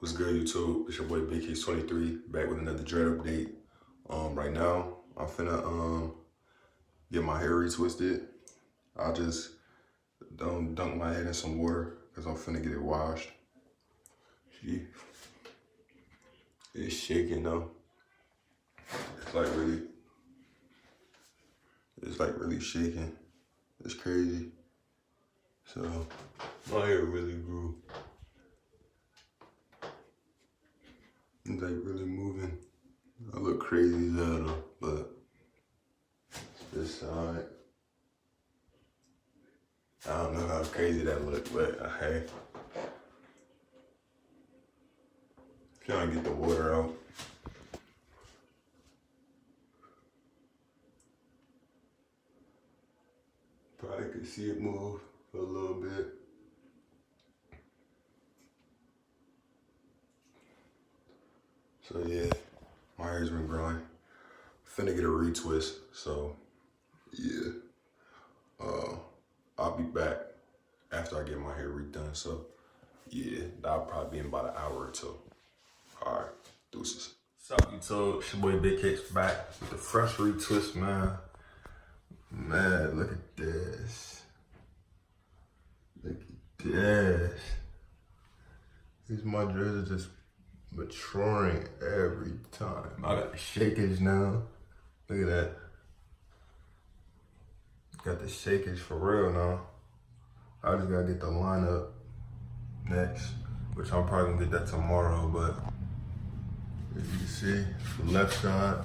What's good, YouTube? It's your boy Big Case 23 back with another dread update. Right now I'm finna get my hair retwisted. I just don't dunk my head in some water because I'm finna get it washed. See, it's shaking though. It's like really shaking. It's crazy. So my hair really grew. It's like really moving. I look crazy as hell though, but this side, I don't know how crazy that look, but hey, trying to get the water out. Probably could see it move for a little bit. So yeah, my hair's been growing. Finna get a retwist, so yeah. I'll be back after I get my hair redone. So yeah, that'll probably be in about an hour or two. All right, deuces. What's up, YouTube? It's your boy Big Case back with the fresh retwist, man. Man, look at this. Look at this. These my dreads are just maturing every time. I got the shakers now. Look at that. Got the shakers for real now. I just gotta get the lineup next, which I'm probably gonna get that tomorrow, but as you can see, the left side,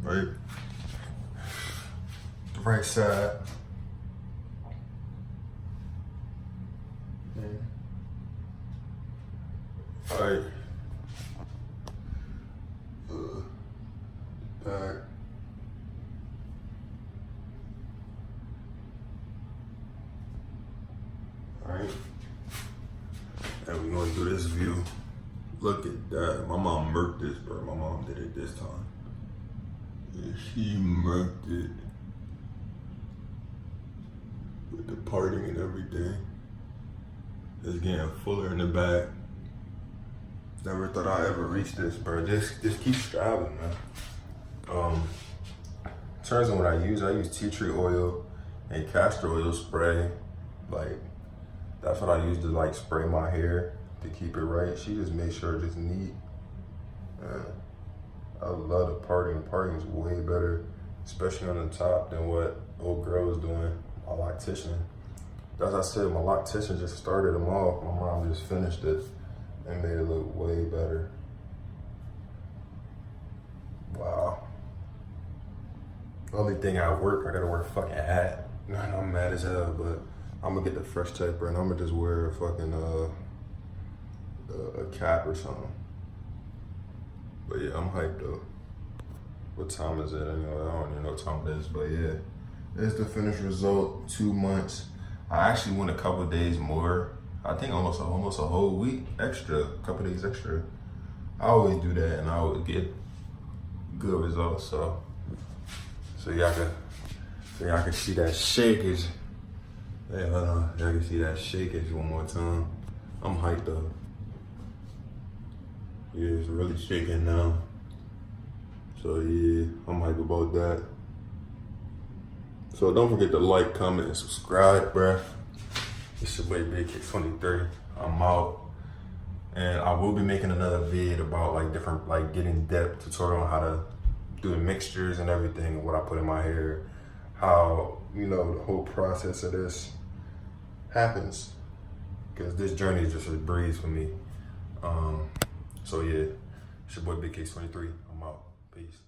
right? The right side. All right. Back. All right. And we're gonna do this view. Look at that. My mom murked this, bro. My mom did it this time. Yeah, she murked it. With the parting and everything. It's getting fuller in the back. Never thought I'd ever reach this, bro. Just keep striving, man. In terms of what I use tea tree oil and castor oil spray. Like, that's what I use to like spray my hair to keep it right. She just made sure it's neat. I love the parting. The parting is way better, especially on the top, than what old girl was doing, my loctician. As I said, my loctician just started them off. My mom just finished it and made it look way better. Wow. Only thing I gotta wear a fucking hat. Man, I'm mad as hell, but I'm gonna get the fresh taper and I'm gonna just wear a fucking a cap or something. But yeah, I'm hyped though. What time is it? I don't even know what time it is, but yeah. It's the finished result, 2 months. I actually went a couple days more. I think almost a whole week extra, a couple days extra. I always do that and I always get good results, so y'all can see that shakage. Hey, hold on, y'all can see that shakage one more time. I'm hyped though. Yeah, it's really shaking now. So yeah, I'm hyped about that. So don't forget to like, comment, and subscribe, bruh. It's your boy Big Case 23. I'm out. And I will be making another vid about like different, like getting depth tutorial on how to do the mixtures and everything and what I put in my hair. How, you know, the whole process of this happens. Because this journey is just a breeze for me. So yeah, it's your boy Big Case 23. I'm out. Peace.